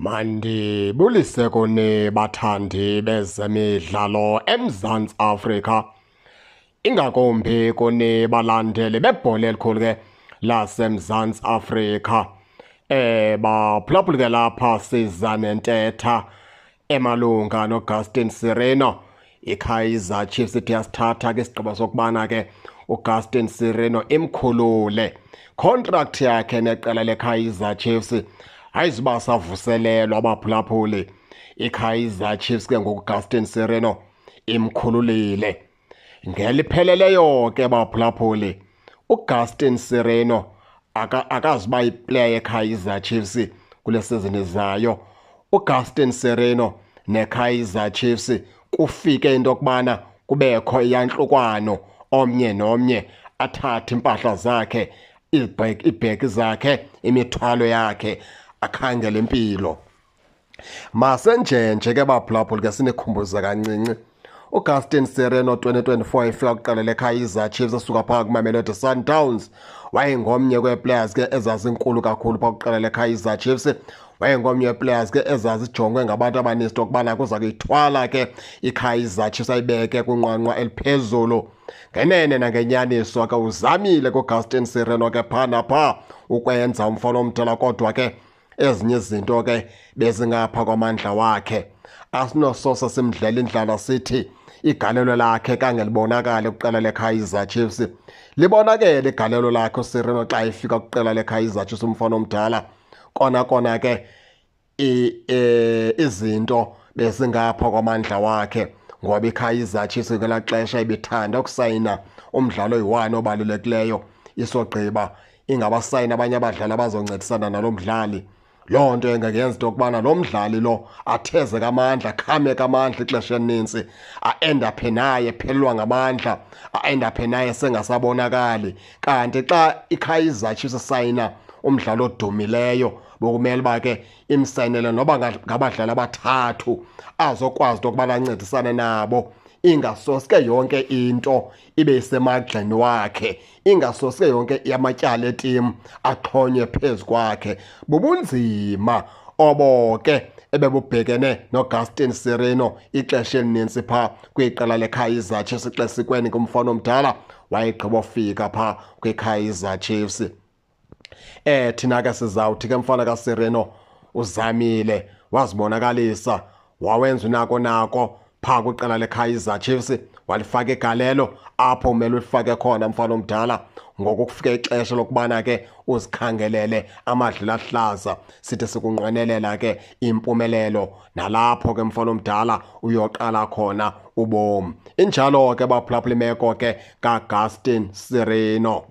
Mandibulise kuni bathandi bezemidlalo eMzantsi Afrika, ingakumbi kuni balandeli bebhola elikhulu ke laseMzantsi Afrika. Baphulaphula ke lapha siza nentetha emalunga noGustin Sireno. iKaizer Chiefs ithi yasithatha ke isigqibo sokubana ke uGustin Sireno imkhulule contract yakhe neqela leKaizer Chiefs. Ayizuba savuselelwa abaphulaphuli. iKaizer Chiefs ke ngokuGustin Sireno imkhululile ngelipheleleyo ke baphulaphuli. uGustin Sireno akazuba yiplayer yeKaizer Chiefs kule season izayo. uGustin Sireno neKaizer Chiefs kufike into okubana kubekho iyantlukwano, omnye nomnye athathe impahla zakhe, ibheki zakhe, imithwalo yakhe, akhangele impilo. Masenjenje ke baphulaphuli ke sinikhumbuza kancinci. uGustin Sireno 2024 efika kuqala leKaizer Chiefs esuka phaa kuMamelodi Sundowns wayengomnye kweeplayers ke ezazinkulu kakhulu phaa kuqala leKaizer Chiefs. Wayengomnye weeplayers ke ezazijongwe ngabantu abaninzi okubana kuza kuyithwala ke iKaizer Chiefs ayibeke kwinqwanqwa eliphezulu. Ngenene nangenyaniso ke uzamile kuGustin Sireno ke phaa naphaa ukwenza umfana omdala, kodwa ke ezinye izinto ke bezingapha kwamandla wakhe. Asinososa simdlela indlala sithi igalelo lakhe kange libonakale kuqala leKaizer Chiefs. Libonakele igalelo lakhe uSireno xa efika kuqala leKaizer Chiefs umfana omdala. Kona ke izinto bezingapha kwamandla wakhe, ngoba iKaizer Chiefs ngelaa xesha ibithanda ukusayina umdlalo oyi-1 obalulekileyo isogqiba ingabasayina abanye abadlali abazoncedisana nalo mdlali. Loo nto ingenza into yokubana lo mdlali lo atheze kamandla, khame kamandla ixesha elinintsi, aendaphe naye ephelelwa ngamandla, aendaphe naye sengasabonakali. Kanti xa iKaizer Chiefs isayina umdlalo odumileyo bokumele uba ke imsayinele noba ngabadlali abathathu azokwazi into yokubana ancedisane nabo, ingasoske yonke into ibe isemagxeni wakhe, ingasoske yonke amatyala etimu axhonywe phezu kwakhe. Bubunzima obo ke ebebubhekene noGustin Sireno ixesha elinintsi phaa kwiqela leKaizer Chiefs. Xesikweni kumfana omdala wayegqiba ofika phaa kwiKaizer Chiefs. Thina ke sizawuthi ke mfana kaSireno uzamile, wazibonakalisa, wawenza unako phaa kwiqela leKaizer Chiefs, walifaka igalelo apho umele ulifake khona mfana omdala. Ngoku kufike ixesha lokubana ke uzikhangelele amadlelo ahlaza, sithi sikunqwenelela ke impumelelo nalapho ke mfana omdala uyoqala khona ubomi. Injalo ke baphulaphula imeko ke kaGustin Sireno.